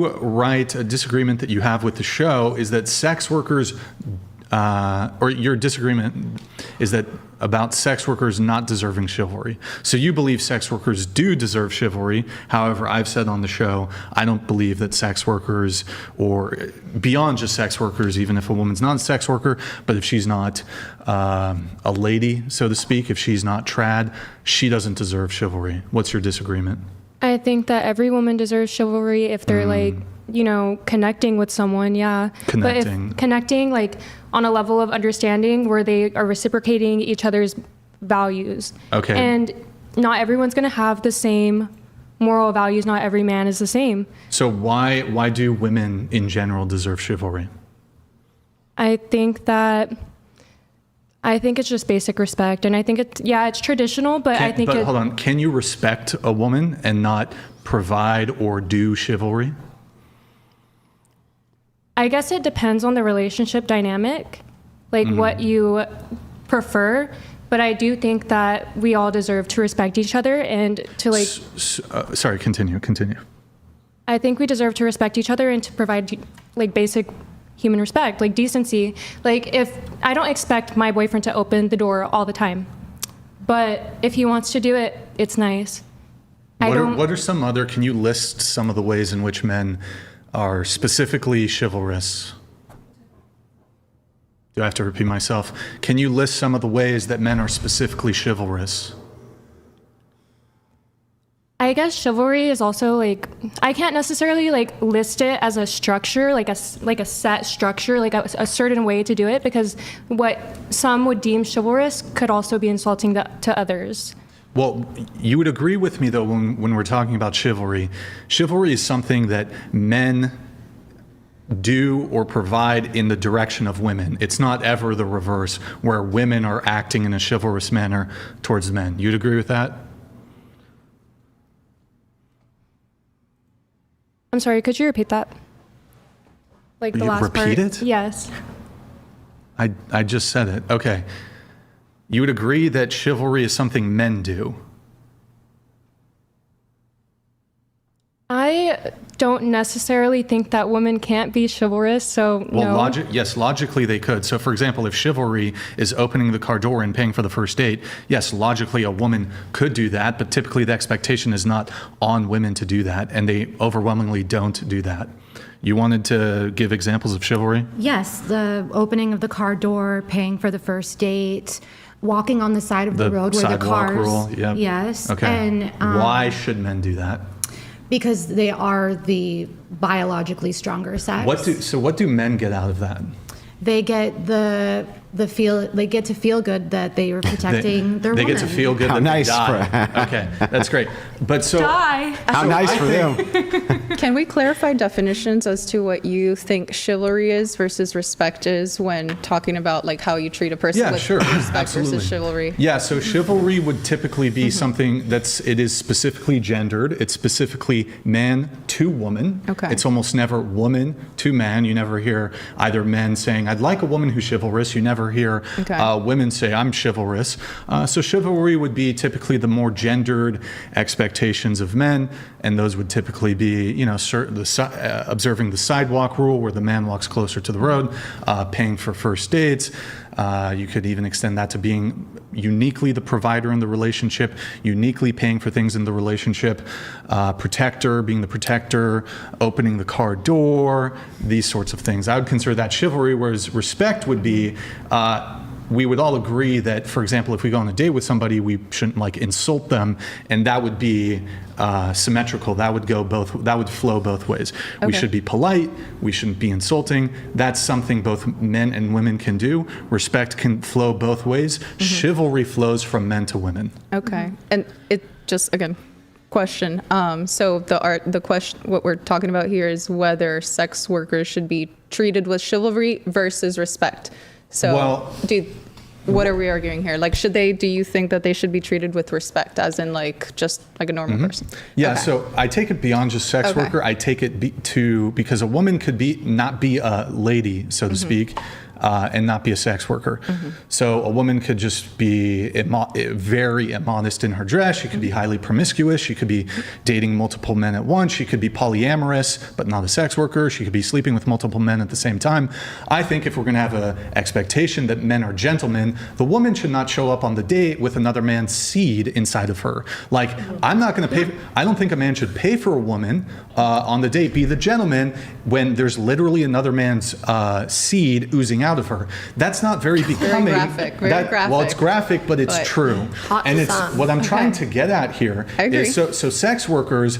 you write a disagreement that you have with the show is that sex workers, or your disagreement is that about sex workers not deserving chivalry. So you believe sex workers do deserve chivalry. However, I've said on the show, I don't believe that sex workers, or beyond just sex workers, even if a woman's not a sex worker, but if she's not a lady, so to speak, if she's not trad, she doesn't deserve chivalry. What's your disagreement? I think that every woman deserves chivalry if they're like, you know, connecting with someone, yeah. Connecting. But if connecting, like, on a level of understanding where they are reciprocating each other's values. Okay. And not everyone's going to have the same moral values. Not every man is the same. So why do women in general deserve chivalry? I think it's just basic respect. And I think it's traditional, but hold on. Can you respect a woman and not provide or do chivalry? I guess it depends on the relationship dynamic, like what you prefer. But I do think that we all deserve to respect each other and to like... Sorry, continue. I think we deserve to respect each other and to provide like basic human respect, like decency. Like if I don't expect my boyfriend to open the door all the time, but if he wants to do it, it's nice. What are some other, can you list some of the ways in which men are specifically chivalrous? Do I have to repeat myself? Can you list some of the ways that men are specifically chivalrous? I guess chivalry is also like, I can't necessarily like list it as a structure, like a set structure, like a certain way to do it, because what some would deem chivalrous could also be insulting to others. Well, you would agree with me, though, when we're talking about chivalry. Chivalry is something that men do or provide in the direction of women. It's not ever the reverse, where women are acting in a chivalrous manner towards men. You'd agree with that? I'm sorry, could you repeat that? Like the last part? Repeat it? Yes. I just said it. Okay. You would agree that chivalry is something men do? I don't necessarily think that women can't be chivalrous, so well, no. Yes, logically they could. So, for example, if chivalry is opening the car door and paying for the first date, yes, logically a woman could do that, but typically the expectation is not on women to do that, and they overwhelmingly don't do that. You wanted to give examples of chivalry? Yes, the opening of the car door, paying for the first date, walking on the side of the road where the cars... rule, yep. Yes. Okay. And, why should men do that? Because they are the biologically stronger sex. What do men get out of that? They get they get to feel good that they are protecting their woman. They get to feel good that they die. Okay, that's great. But so Die. How nice for them. Can we clarify definitions as to what you think chivalry is versus respect is when talking about like how you treat a person with respect absolutely. versus chivalry? Yeah, so chivalry would typically be something it is specifically gendered. It's specifically man to woman. Okay. It's almost never woman to man. You never hear either men saying, I'd like a woman who's chivalrous. You never hear women say, I'm chivalrous. So chivalry would be typically the more gendered expectations of men, and those would typically be, observing the sidewalk rule where the man walks closer to the road, paying for first dates. You could even extend that to being uniquely the provider in the relationship, uniquely paying for things in the relationship, being the protector, opening the car door, these sorts of things. I would consider that chivalry, whereas respect would be, we would all agree that, for example, if we go on a date with somebody, we shouldn't insult them, and that would be symmetrical. That would flow both ways. Okay. We should be polite. We shouldn't be insulting. That's something both men and women can do. Respect can flow both ways. Mm-hmm. Chivalry flows from men to women. Okay, and it just again. Question. So the question, what we're talking about here is whether sex workers should be treated with chivalry versus respect. So, what are we arguing here? Do you think that they should be treated with respect, as in just like a normal person? Yeah, so I take it beyond just sex worker. I take it because a woman could not be a lady, so to speak. and not be a sex worker. So a woman could just be very immodest in her dress. She could be highly promiscuous. She could be dating multiple men at once. She could be polyamorous, but not a sex worker. She could be sleeping with multiple men at the same time. I think if we're going to have an expectation that men are gentlemen, the woman should not show up on the date with another man's seed inside of her. Like, I'm not going to pay. I don't think a man should pay for a woman on the date, be the gentleman, when there's literally another man's seed oozing out of her. That's not very becoming. Very graphic. Very graphic. Well, it's graphic, but it's true. And it's what I'm trying to get at here is so sex workers,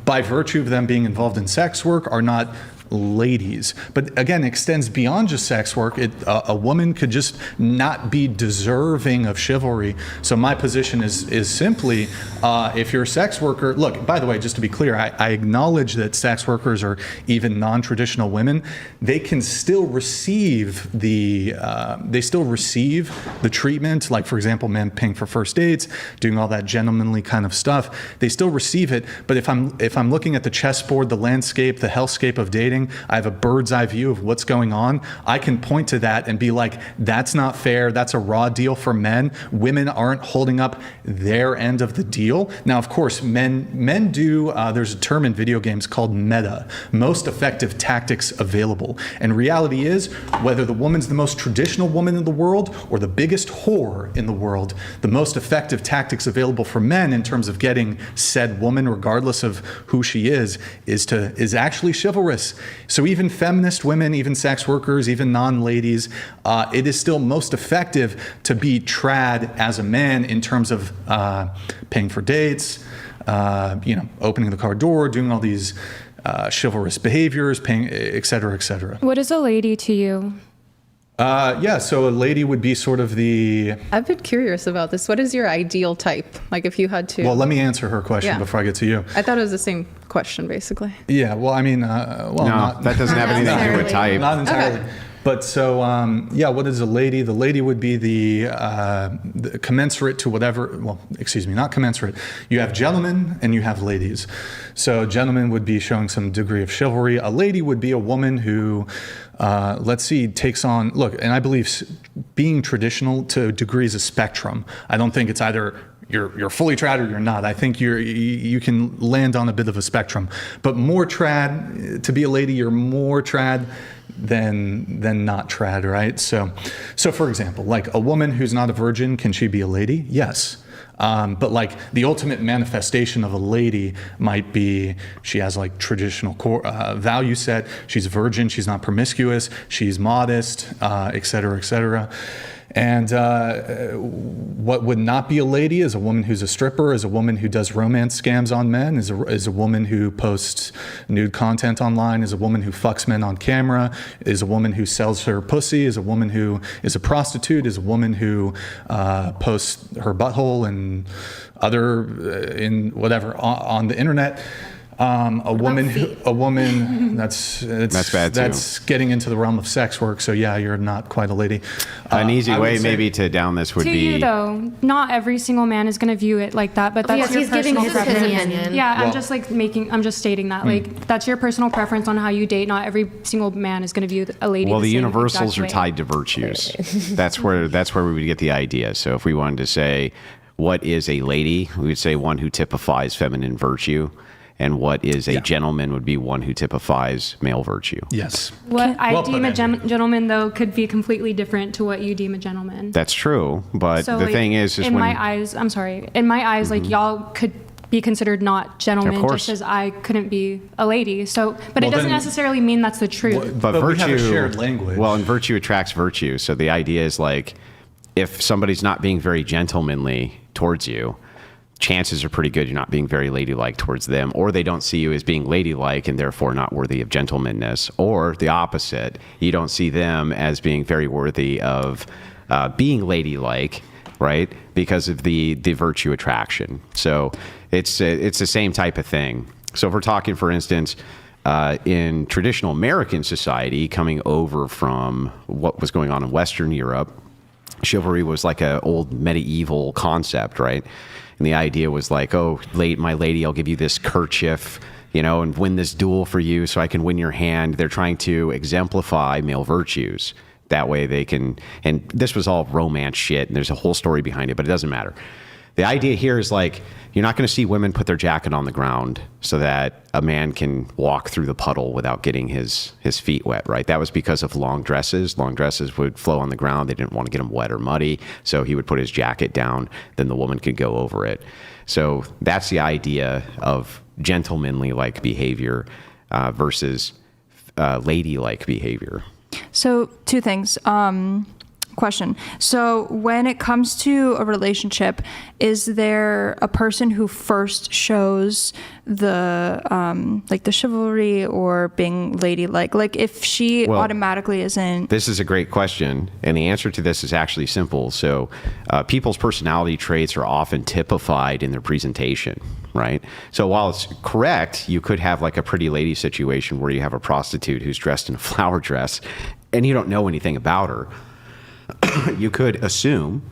by virtue of them being involved in sex work, are not ladies. But again, extends beyond just sex work. A woman could just not be deserving of chivalry. So my position is simply, if you're a sex worker, look, by the way, just to be clear, I acknowledge that sex workers or even non-traditional women, they can still receive the treatment, like, for example, men paying for first dates, doing all that gentlemanly kind of stuff. They still receive it. But if I'm looking at the chessboard, the landscape, the hellscape of dating, I have a bird's eye view of what's going on. I can point to that and be like, that's not fair. That's a raw deal for men. Women aren't holding up their end of the deal. Now, of course, men do, there's a term in video games called meta, most effective tactics available. And reality is, whether the woman's the most traditional woman in the world or the biggest whore in the world, the most effective tactics available for men in terms of getting said woman, regardless of who she is actually chivalrous. So even feminist women, even sex workers, even non-ladies, it is still most effective to be trad as a man in terms of paying for dates, opening the car door, doing all these chivalrous behaviors, paying, et cetera, et cetera. What is a lady to you? So a lady would be sort of the... I've been curious about this. What is your ideal type? Like, if you had to... Well, let me answer her question before I get to you. I thought it was the same question, basically. Yeah, well, I mean... no, that doesn't have anything to do with type. Not entirely. Okay. But so, what is a lady? The lady would be the commensurate to whatever, not commensurate. You have gentlemen and you have ladies. So gentlemen would be showing some degree of chivalry. A lady would be a woman who, takes on, and I believe being traditional to a degree is a spectrum. I don't think it's either you're fully trad or you're not. I think you can land on a bit of a spectrum. But more trad, to be a lady, you're more trad than not trad, right? So for example, like a woman who's not a virgin, can she be a lady? Yes. But like the ultimate manifestation of a lady might be she has like traditional core value set. She's a virgin. She's not promiscuous. She's modest, et cetera, et cetera. And what would not be a lady is a woman who's a stripper, is a woman who does romance scams on men, is a woman who posts nude content online, is a woman who fucks men on camera, is a woman who sells her pussy, is a woman who is a prostitute, is a woman who posts her butthole and in whatever on the internet. A woman that's bad too. That's getting into the realm of sex work. So yeah, you're not quite a lady. An easy way maybe to down this would be... To you though, not every single man is going to view it like that, but that's your personal preference. Yeah, I'm just stating that. Like, that's your personal preference on how you date. Not every single man is going to view a lady Well, the the same universals are way. tied to virtues. That's where we would get the idea. So if we wanted to say, what is a lady? We would say one who typifies feminine virtue. And what is a gentleman would be one who typifies male virtue. Yes. What I deem a gentleman, though, could be completely different to what you deem a gentleman. That's true. But so, the thing is in my eyes, like, y'all could be considered not gentlemen, just as I couldn't be a lady. So, but it doesn't necessarily mean that's the truth. But virtue, we have a shared language. Well, and virtue attracts virtue. So the idea is, like, if somebody's not being very gentlemanly towards you, chances are pretty good you're not being very ladylike towards them, or they don't see you as being ladylike and therefore not worthy of gentlemanness, or the opposite, you don't see them as being very worthy of being ladylike, right? Because of the virtue attraction. So it's the same type of thing. So if we're talking, for instance, in traditional American society, coming over from what was going on in Western Europe, chivalry was like an old medieval concept, right? And the idea was like, oh, my lady, I'll give you this kerchief, and win this duel for you so I can win your hand. They're trying to exemplify male virtues. That way they can, and this was all romance shit, and there's a whole story behind it, but it doesn't matter. The idea here is like, you're not going to see women put their jacket on the ground so that a man can walk through the puddle without getting his feet wet, right? That was because of long dresses. Long dresses would flow on the ground. They didn't want to get them wet or muddy. So he would put his jacket down, then the woman could go over it. So that's the idea of gentlemanly-like behavior versus ladylike behavior. So 2 things. Question. So when it comes to a relationship, is there a person who first shows the like the chivalry or being ladylike? Like if she automatically isn't. This is a great question, and the answer to this is actually simple. So people's personality traits are often typified in their presentation, right? So while it's correct, you could have like a pretty lady situation where you have a prostitute who's dressed in a flower dress and you don't know anything about her. You could assume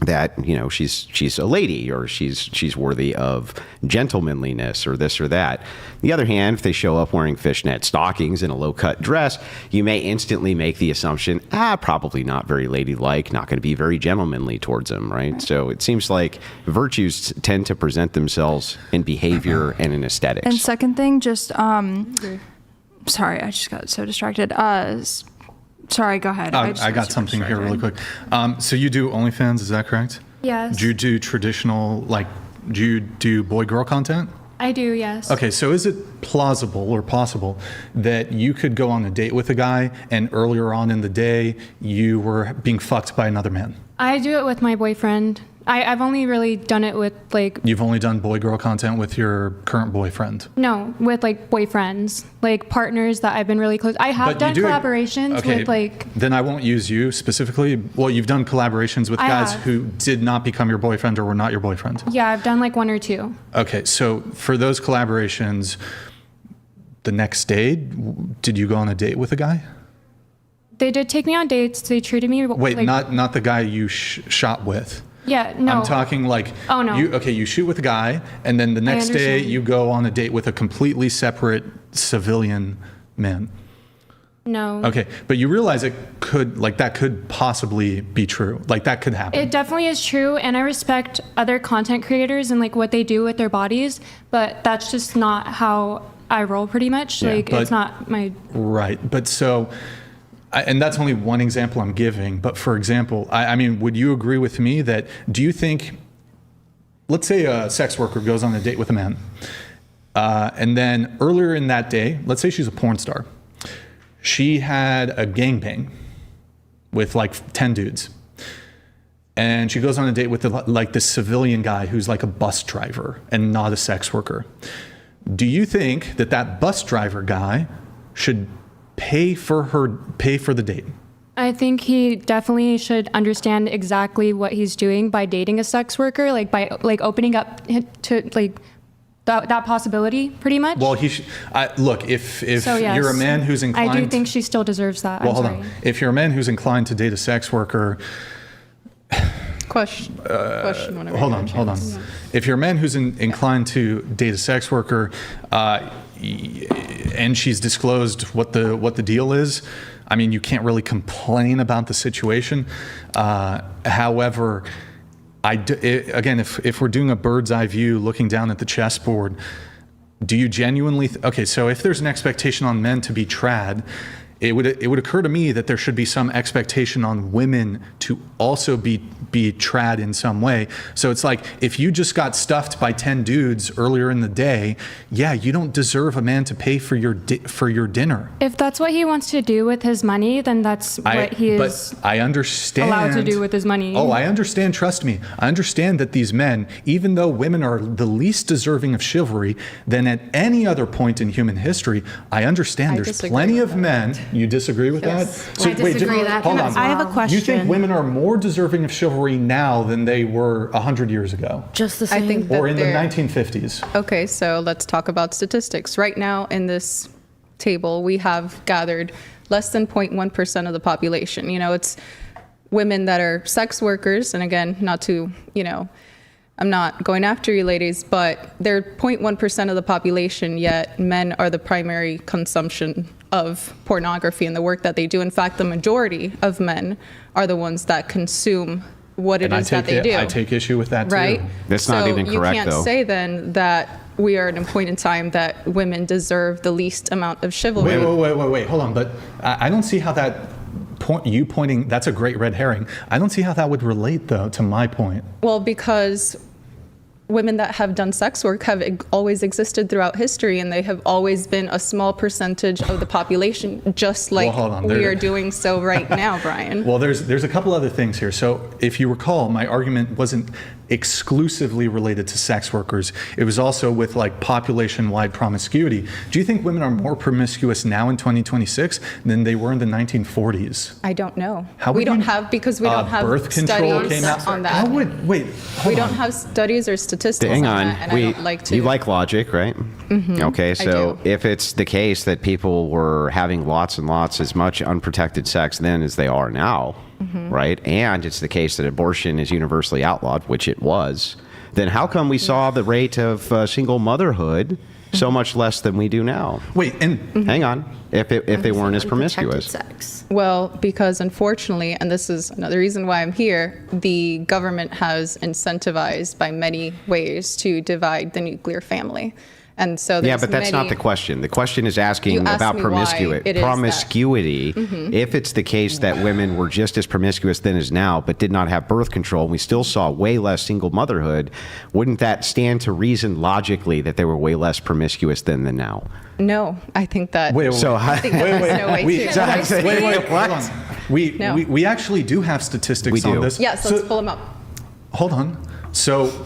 that, you know, she's a lady, or she's worthy of gentlemanliness, or this or that. On the other hand, if they show up wearing fishnet stockings and a low-cut dress, you may instantly make the assumption, probably not very ladylike, not going to be very gentlemanly towards them, right? So it seems like virtues tend to present themselves in behavior and in aesthetics. And second thing, just sorry, I just got so distracted. Sorry, go ahead. I got something here really quick. So you do OnlyFans, is that correct? Yes. Do you do traditional, like, do you do boy-girl content? I do, yes. Okay, so is it plausible or possible that you could go on a date with a guy and earlier on in the day you were being fucked by another man? I do it with my boyfriend. I've only really done it with like... You've only done boy-girl content with your current boyfriend? No, with like boyfriends, like partners that I've been really close. I have done collaborations with like... Then I won't use you specifically. Well, you've done collaborations with guys who did not become your boyfriend or were not your boyfriend. Yeah, I've done like 1 or 2. Okay, so for those collaborations, the next day, did you go on a date with a guy? They did take me on dates. They treated me... Wait, like, not the guy you shot with. Yeah, no. I'm talking like... Oh, no. You shoot with a guy, and then the next day you go on a date with a completely separate civilian man. No. Okay, but you realize it could, like, that could possibly be true. Like, that could happen. It definitely is true, and I respect other content creators and like what they do with their bodies, but that's just not how I roll pretty much. Yeah, like, it's not my... Right, but so... and that's only one example I'm giving, but for example, I mean, would you agree with me that, do you think, let's say a sex worker goes on a date with a man, and then earlier in that day, let's say she's a porn star, she had a gangbang with like 10 dudes, and she goes on a date with like this civilian guy who's like a bus driver and not a sex worker. Do you think that bus driver guy should pay for the date? I think he definitely should understand exactly what he's doing by dating a sex worker, like by like opening up to like that possibility, pretty much. Well, look, if So, yes, you're a man who's inclined... I do think she still deserves that. Well, I'm hold sorry. on. If you're a man who's inclined to date a sex worker... Question whenever Hold you on, have a hold on. chance. If you're a man who's inclined to date a sex worker, and she's disclosed what the deal is, I mean, you can't really complain about the situation. However, again, if we're doing a bird's eye view looking down at the chessboard, do you genuinely... okay, so if there's an expectation on men to be trad, it would occur to me that there should be some expectation on women to also be trad in some way. So it's like, if you just got stuffed by 10 dudes earlier in the day, yeah, you don't deserve a man to pay for your dinner. If that's what he wants to do with his money, then that's what he is I understand, allowed to do with his money. Oh, I understand. Trust me. I understand that these men, even though women are the least deserving of chivalry than at any other point in human history, I understand there's plenty of men. You disagree with that? So, I disagree with that hold as on. well. I have a question. You think women are more deserving of chivalry now than they were 100 years ago? Just the same. I think that Or in the they're- 1950s? Okay, so let's talk about statistics. Right now in this table, we have gathered less than 0.1% of the population. You know, it's women that are sex workers, and again, not to, I'm not going after you ladies, but they're 0.1% of the population, yet men are the primary consumption of pornography and the work that they do. In fact, the majority of men are the ones that consume what it is that they do. I take issue with that too. Right? That's not even correct, you can't though. say then that we are at a point in time that women deserve the least amount of chivalry. Wait, hold on. But I don't see how that pointing, that's a great red herring. I don't see how that would relate, though, to my point. Well, because women that have done sex work have always existed throughout history, and they have always been a small percentage of the population, just like we are doing so right now, Brian. Well, there's a couple other things here. So if you recall, my argument wasn't exclusively related to sex workers. It was also with like population-wide promiscuity. Do you think women are more promiscuous now in 2026 than they were in the 1940s? I don't know. We don't have birth control studies came out on that. We don't have studies or statistics Hang on on. that, and I don't like to. You like logic, right? Mm-hmm. Okay, so if it's the case that people were having lots and lots as much unprotected sex then as they are now, right? And it's the case that abortion is universally outlawed, which it was, then how come we saw the rate of single motherhood so much less than we do now? Wait, and hang on. If they weren't as promiscuous. Sex. Well, because unfortunately, and this is another reason why I'm here, the government has incentivized by many ways to divide the nuclear family. And so yeah, but that's not the question. The question is asking about promiscuity. If it's the case that women were just as promiscuous then as now, but did not have birth control, and we still saw way less single motherhood, wouldn't that stand to reason logically that they were way less promiscuous then than now? No, I think that. Wait, hold on. We actually do have statistics on this. Yes, let's pull them up. Hold on. So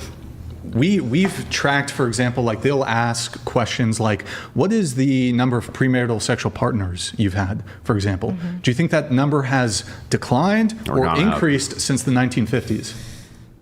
we've tracked, for example, like they'll ask questions like, what is the number of premarital sexual partners you've had, for example? Do you think that number has declined or increased since the 1950s?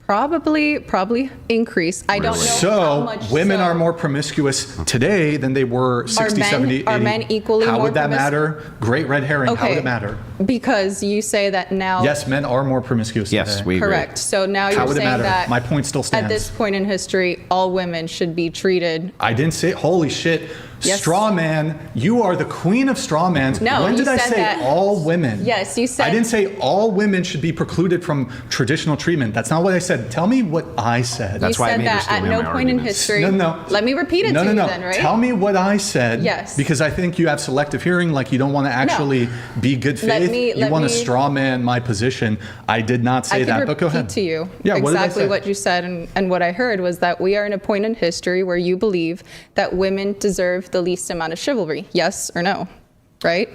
Probably increase. I don't know how much. So women are more promiscuous today than they were 60, 70, 80. Are men equally more How would that matter? Great red herring. Okay. How would it matter? Because you say that now. Yes, men are more promiscuous yes, today. we agree. Correct. So now How you're would it saying matter? that My point still stands. at this point in history, all women should be treated. I didn't say, holy shit. Yes. Straw man, you are the queen of straw mans. No, when did I say that, all women? Yes, you said. I didn't say all women should be precluded from traditional treatment. That's not what I said. Tell me what I said. That's why I made her that stand at by no my point in arguments. history. No. Let me repeat it to you then, right? Tell me what I said. Yes. Because I think you have selective hearing, like you don't want to actually be good faith. You want to straw man my position. I did not say that, but go ahead. I can repeat to you exactly what you said, and what I heard was that we are in a point in history where you believe that women deserve the least amount of chivalry. Yes or no, right?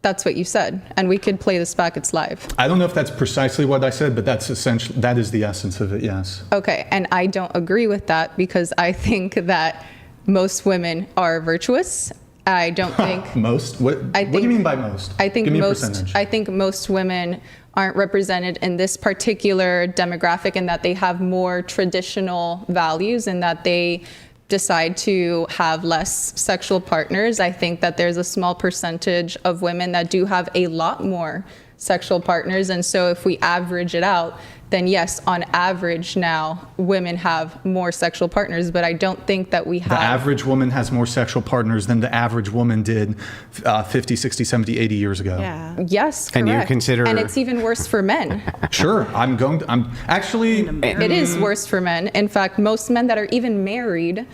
That's what you said, and we could play this back. It's live. I don't know if that's precisely what I said, but that is the essence of it. Yes. Okay, and I don't agree with that because I think that most women are virtuous. I don't think most. What do you mean by most? I think Give me most. a percentage. I think most women aren't represented in this particular demographic, and that they have more traditional values, and that they decide to have less sexual partners. I think that there's a small percentage of women that do have a lot more sexual partners. And so if we average it out, then yes, on average now, women have more sexual partners, but I don't think that we have. The average woman has more sexual partners than the average woman did 50, 60, 70, 80 years ago. Yeah. Yes, correct. And you consider. And it's even worse for men. Sure, I'm actually. It is worse for men. In fact, most men that are even married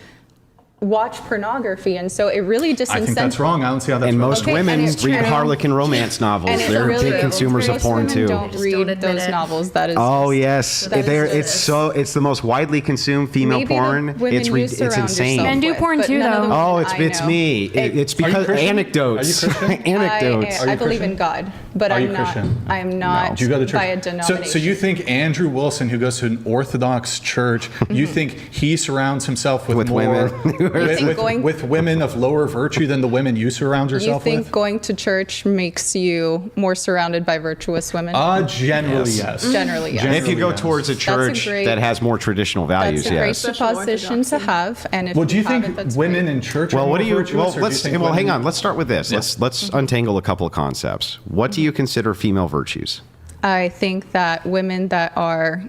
watch pornography, and so it really disincentivizes. I think that's wrong. I don't see how that's and wrong. most women read Harlequin romance novels. They're big consumers of porn too. Don't read those novels. That is. Oh yes, it's the most widely consumed female porn. It's insane. Men do porn too, though. Oh, it's me. It's because anecdotes. Anecdotes. I believe in God, but I'm not. I am not. Do you go to church? By a denomination. So you think Andrew Wilson, who goes to an Orthodox church, you think he surrounds himself with more women? with women of lower virtue than the women you surround yourself with? You think going to church makes you more surrounded by virtuous women? Generally, yes. Generally, yes. If you go towards a church that has more traditional values, yes. That's a great supposition to have. And if do you think women in church are more virtuous? Hang on. Let's start with this. Let's untangle a couple of concepts. What do you consider female virtues? I think that women that are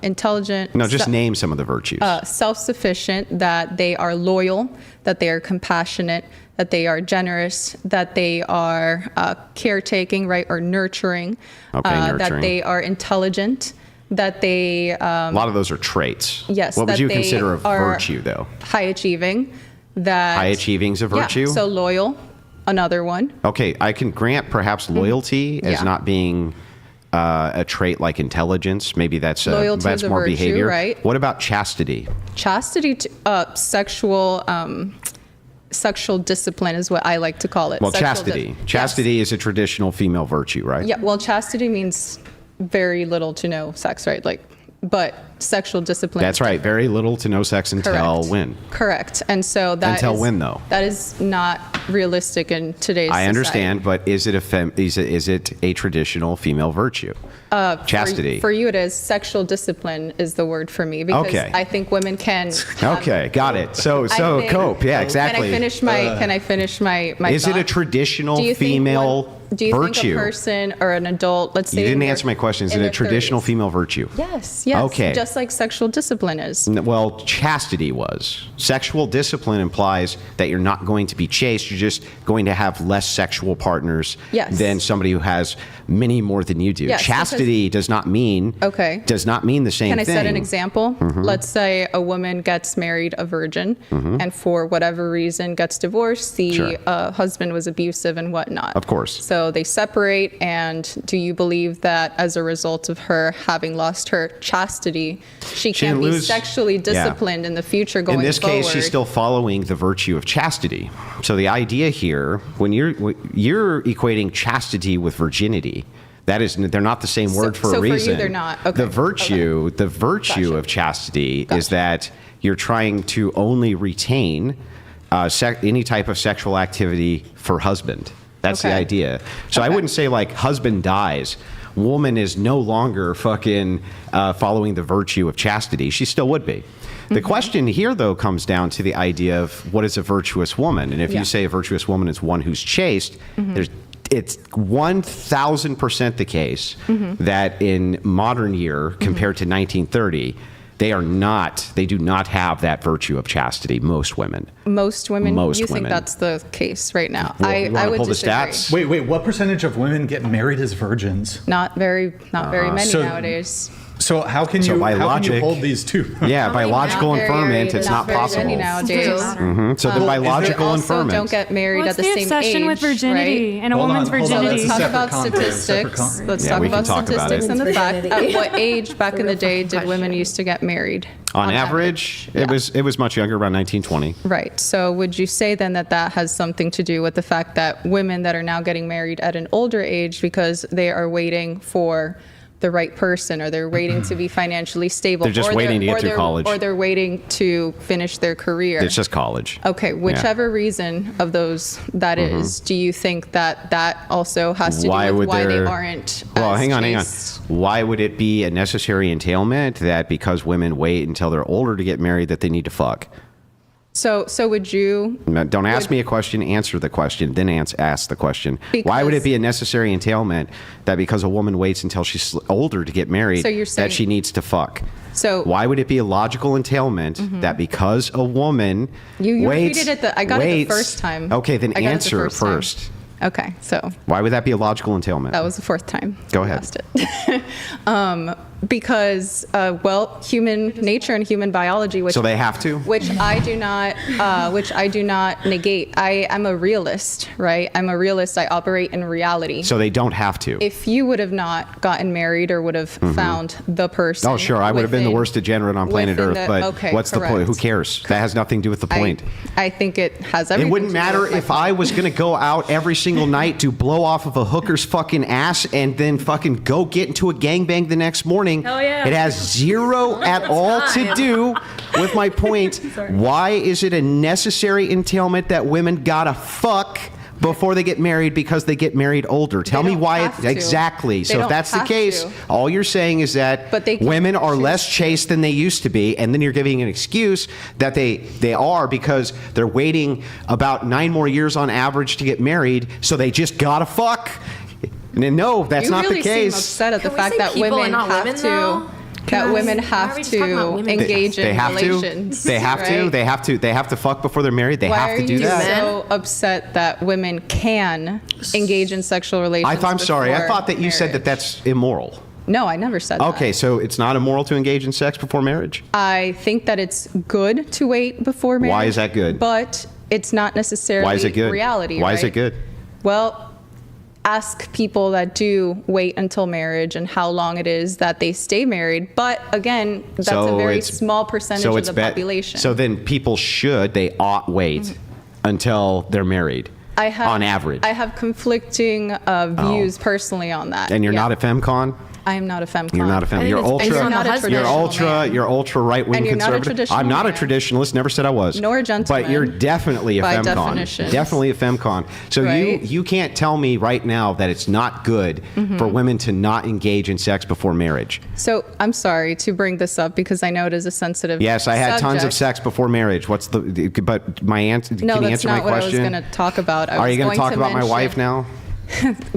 intelligent. No, just name some of the virtues. Self-sufficient, that they are loyal, that they are compassionate, that they are generous, that they are caretaking, right, or nurturing, nurturing. that they are intelligent, that they... a lot of those are traits. Yes. What would you they consider a are virtue, though? High achieving. High achieving is a virtue? Yeah, so loyal, another one. Okay, I can grant perhaps loyalty as not being a trait like intelligence. Maybe that's Loyalty is a more virtue, behavior. right? What about chastity? Chastity, sexual discipline is what I like to call it. Well, Sexual chastity. Chastity is a traditional female virtue, right? Yeah, well, chastity means very little to no sex, right? Like, but sexual discipline. That's right. Very little to no sex until when? Correct. And so that until when, though? That is not realistic in today's society. I understand, but is it a traditional female virtue? Chastity. For you, it is. Sexual discipline is the word for me because I think women can. Okay, got it. So cope. Yeah, exactly. Can I finish my? Is it a traditional female do you virtue? think a person or an adult, let's say... You didn't answer my question. Is it a traditional female virtue? Yes. Okay. Just like sexual discipline is. Well, chastity was. Sexual discipline implies that you're not going to be chaste. You're just going to have less sexual partners than somebody who has many more than you do. Yes, chastity does not mean the same thing. Can I set an example? Mm-hmm. Let's say a woman gets married a virgin and for whatever reason gets divorced. The husband was abusive and whatnot. Of course. So they separate, and do you believe that as a result of her having lost her chastity, she can't be sexually disciplined in the future going forward? In this case, she's still following the virtue of chastity. So the idea here, when you're equating chastity with virginity, they're not the same word for a reason. So for you, they're not. Okay. The virtue of chastity is that you're trying to only retain any type of sexual activity for husband. That's the idea. So I wouldn't say like husband dies, woman is no longer fucking following the virtue of chastity. She still would be. The question here, though, comes down to the idea of what is a virtuous woman. And if you say a virtuous woman is one who's chaste, it's 1,000% the case that in modern year compared to 1930, they do not have that virtue of chastity. Most women. Most women? You think that's the case right now? I would pull disagree. The stats? Wait, what percentage of women get married as virgins? Not very many nowadays. So how can you hold these two? Yeah, biological inferment, it's not possible. Nowadays. So the biological inferment. Don't get married at the same age. What's the obsession with virginity and a woman's virginity? Let's talk about statistics. Let's talk about statistics and the fact at what age back in the day did women used to get married? On average, it was much younger, around 1920. Right. So would you say then that has something to do with the fact that women that are now getting married at an older age because they are waiting for the right person, or they're waiting to be financially stable? They're just waiting to get through college. Or they're waiting to finish their career. It's just college. Okay, whichever reason of those that is, do you think that also has to do with why they aren't Well, hang on. chaste? Why would it be a necessary entailment that because women wait until they're older to get married that they need to fuck? So would you... Don't ask me a question, answer the question, then ask the question. Why would it be a necessary entailment that because a woman waits until she's older to get married that she needs to fuck? So why would it be a logical entailment that because a woman you waits... repeated it, I got it the first time. Okay, then answer first. Okay, so... Why would that be a logical entailment? That was the fourth time. Go ahead. Because, human nature and human biology, which so they have to, which I do not negate. I am a realist, right? I'm a realist. I operate in reality. So they don't have to. If you would have not gotten married or would have found the person, oh sure, I would have been the worst degenerate on planet Earth. But what's the point? Who cares? That has nothing to do with the point. I think it has everything. It wouldn't matter if I was going to go out every single night to blow off of a hooker's fucking ass and then fucking go get into a gangbang the next morning. Hell yeah. It has zero at all to do with my point. Why is it a necessary entailment that women gotta fuck before they get married because they get married older? Tell me why exactly. So if that's the case, all you're saying is that women are less chaste than they used to be, and then you're giving an excuse that they are because they're waiting about 9 more years on average to get married, so they just gotta fuck. No, that's not really the case. Seem upset at the Can we fact say that people women and not have women, to. though? That women Why are have we just talking about to women? engage They in have relations. to. They have to. right? They have to fuck before they're married. They Why have to are do you that. so upset that women can engage in sexual relations? I'm sorry. I before thought that you said that marriage? that's immoral. No, I never said that. Okay, so it's not immoral to engage in sex before marriage? I think that it's good to wait before marriage. Why is that good? But it's not necessarily Why is it good? reality. Why is right? it good? Well, ask people that do wait until marriage and how long it is that they stay married. But again, that's a very small percentage of the population. So then people they ought wait until they're married. On average. I have conflicting views personally on that. And you're Yeah. not a femcon? I am not a femcon. You're not a femcon. think You're it's based ultra. on the husband. You're ultra right wing And you're not a conservative. traditional I'm not a man. traditionalist. Never said I was. Nor a gentleman, But you're definitely a by femcon. definition. Definitely a femcon. So Right. you can't tell me right now that it's not good for women to not engage in sex before marriage. So I'm sorry to bring this up because I know it is a sensitive. Yes, I had tons of subject. sex before marriage. But my answer. No, can you that's answer my not what I was question? going to talk about. Are you going to talk about my wife now?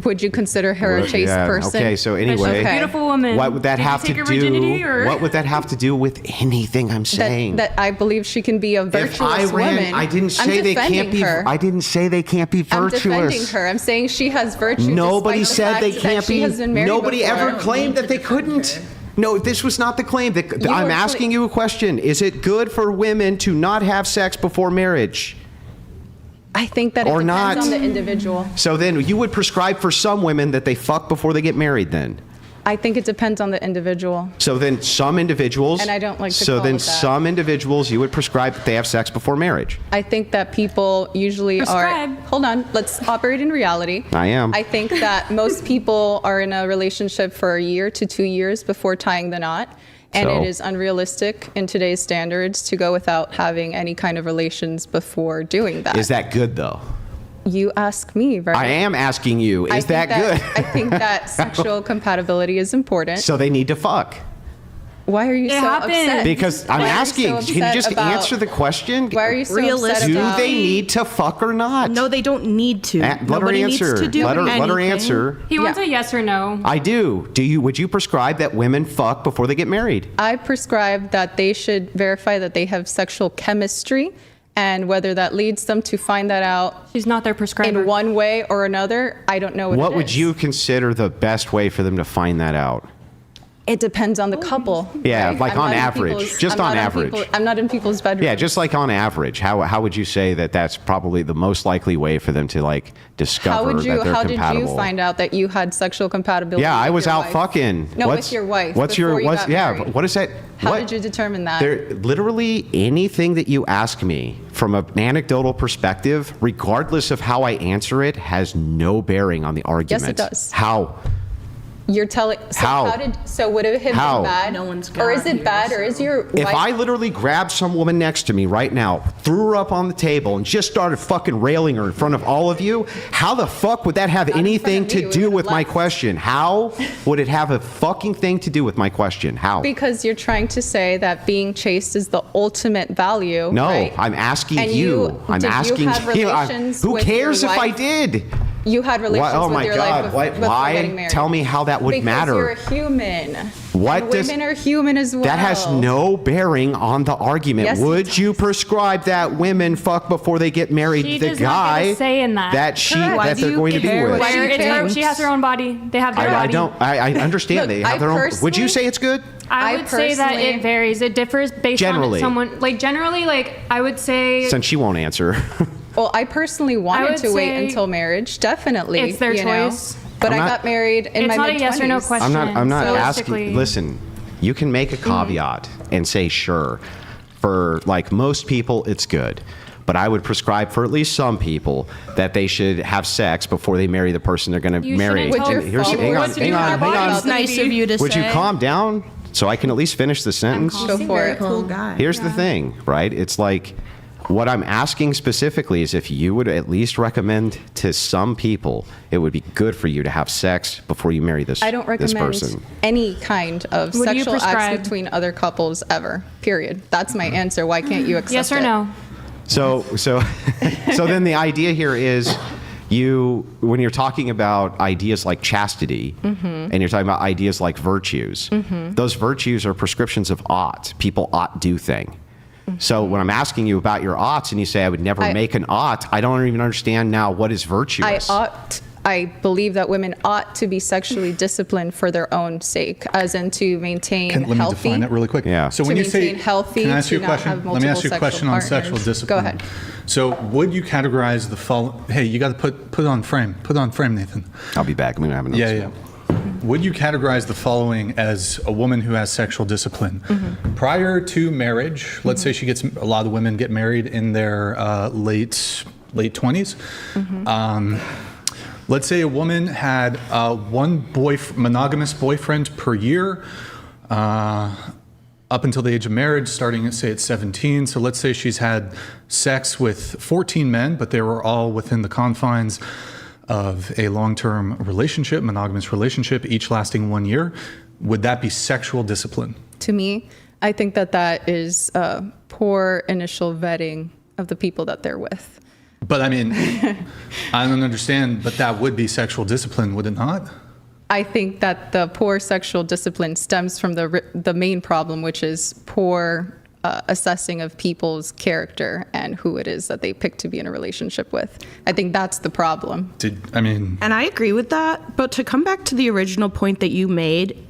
Would you consider her a chaste Yeah, person? okay, so anyway, Okay. Beautiful woman. what would that Did you have to take her virginity, do? or- What would that have to do with anything I'm saying? That I believe she can be a virtuous if I ran, woman. I didn't say I'm they can't defending be. her. I didn't say they can't be I'm virtuous. defending her. I'm saying she has virtue. Nobody despite the said fact they that can't she be. has been married Nobody before. ever claimed that they couldn't. No, this was not the claim. I'm were asking you a question. Is it good for women to not have sex before marriage? I think that Or it depends not. on the individual. So then you would prescribe for some women that they fuck before they get married then? I think it depends on the individual. So then some individuals. And I don't like to So call then it that. some individuals you would prescribe that they have sex before marriage. I think that people usually Prescribe. are. Hold on, let's operate in reality. I am. I think that most people are in a relationship for a year to 2 years before tying the knot. And So? it is unrealistic in today's standards to go without having any kind of relations before doing that. Is that good though? You ask me, right? I am asking you, I is think that good? I think that sexual compatibility is important. So they need to fuck. Why are you so happens. upset? Because I'm Why are you so asking, can you upset just about- answer the question? Why are you so upset Realistic. Do about? they need to fuck or not? No, they don't need to. Let her Nobody answer. needs to do Let her anything. answer. He wants Yeah. a yes or no. I do. Would you prescribe that women fuck before they get married? I prescribe that they should verify that they have sexual chemistry, and whether that leads them to find that out She's not their prescriber. in one way or another, I don't know What it would is. you consider the best way for them to find that out? It depends on the couple. Yeah, right? like I'm on not in average. people's- Just I'm on not in average. I'm not in people's bedrooms. Yeah, just like on average, how would you say that that's probably the most likely way for them to like discover How would you? that they're How did compatible? you find out that you had sexual compatibility? Yeah, I with was your out wife? fucking. No, with your wife. What's your before you what's got yeah? married. What is that? How what? did you determine that? There, literally anything that you ask me from an anecdotal perspective, regardless of how I answer it, has no bearing on the argument. does. How? You're telling. So How? So would it have How? been bad? No one's Or is got it bad? Or is your If wife? I literally grabbed some woman next to me right now, threw her up on the table, and just started fucking railing her in front of all of you, how the fuck would that have Not in anything front of me, to we do would've with my left. question? How would it have a fucking thing to do with my question? How? Because you're trying to say that being chaste is the ultimate value. No, right? I'm asking And you. I'm did asking you. Have you. relations Who with cares your if I wife? did? You had relations Oh with my your God, life before why? getting married. Tell me how that would because matter. You're a human. What and does- women are human as well. That has no bearing on the argument. Yes, it Would you does. prescribe that women fuck before they get married? She the does not get a guy say in that. Correct. Why that do they're you going to be care with. what Where she it's her, thinks? she has her own body. They have their body. I understand Look, they have I their own. Would you personally- say it's good? I would say that personally- it varies. It differs based Generally. on someone. Like generally, like I would say Since she won't answer. Well, I personally wanted would to wait say until marriage. Definitely, it's their you know. choice. But I'm I not- got married in It's my not a mid-20s. yes or no question. I'm not Realistically. asking. Listen, you can make a caveat and say sure. For like most people, it's good. But I would prescribe for at least some people that they should have sex before they marry the person they're going to You marry. shouldn't tell your Here's- people hang on, what to hang do with on, their hang bodies. on. It's nice of you to Would say. you calm down so I can at least finish the sentence? Go for Very it. cool guy. Here's the thing, right? It's like what I'm asking specifically is if you would at least recommend to some people it would be good for you to have sex before you marry this I don't this recommend person. any kind of What do you sexual acts prescribe? between other couples ever. Period. That's my answer. Why can't you accept yes or it? no. So then the idea here is when you're talking about ideas like chastity and you're talking about ideas like virtues, those virtues are prescriptions of ought. People ought do thing. So when I'm asking you about your oughts and you say I would never make an ought, I don't even understand now what is virtuous. I believe that women ought to be sexually disciplined for their own sake, as in to maintain healthy. Let me define it really quick. Yeah. So when you say healthy, can I ask you a to not question? have Let me ask you a multiple question on sexual sexual partners. discipline. Go ahead. So would you categorize the following? Hey, you got to put on frame. Put on frame, Nathan. I'll be back. I'm going to have another Yeah. Would you categorize the following as a woman who has sexual discipline? Prior to marriage, let's say she gets, a lot of women get married in their late 20s. Let's say a woman had one monogamous boyfriend per year up until the age of marriage, starting, say, at 17. So let's say she's had sex with 14 men, but they were all within the confines of a long-term relationship, monogamous relationship, each lasting 1 year. Would that be sexual discipline? To me, I think that is poor initial vetting of the people that they're with. But I mean, I don't understand, but that would be sexual discipline, would it not? I think that the poor sexual discipline stems from the main problem, which is poor assessing of people's character and who it is that they pick to be in a relationship with. I think that's the problem. And I agree with that. But to come back to the original point that you made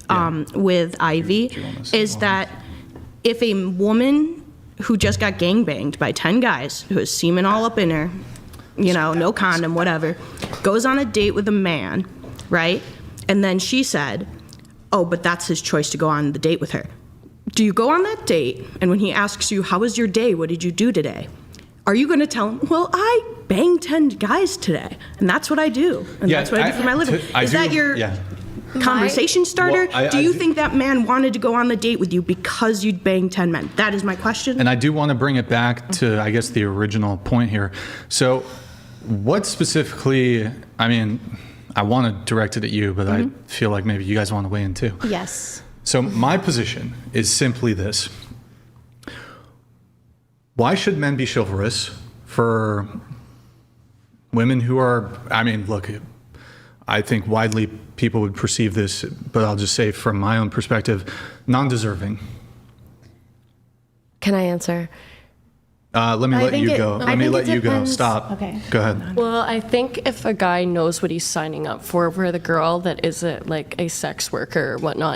with Ivy, is that if a woman who just got gangbanged by 10 guys, who has semen all up in her, no condom, whatever, goes on a date with a man, right? And then she said, oh, but that's his choice to go on the date with her. Do you go on that date, and when he asks you, how was your day? What did you do today? Are you going to tell him, well, I banged 10 guys today, and that's what I do, and that's what I do for my living? Is that your conversation starter? Do you think that man wanted to go on the date with you because you'd banged 10 men? That is my question. And I do want to bring it back to, I guess, the original point here. So what specifically, I mean, I want to direct it at you, but I feel like maybe you guys want to weigh in too. Yes. So my position is simply this. Why should men be chivalrous for women who are, I mean, look, I think widely people would perceive this, but I'll just say from my own perspective, non-deserving. Can I answer? Let me let you go. Let me let you go. depends. Stop. Okay. Go ahead. Well, I think if a guy knows what he's signing up for the girl that isn't like a sex worker or whatnot,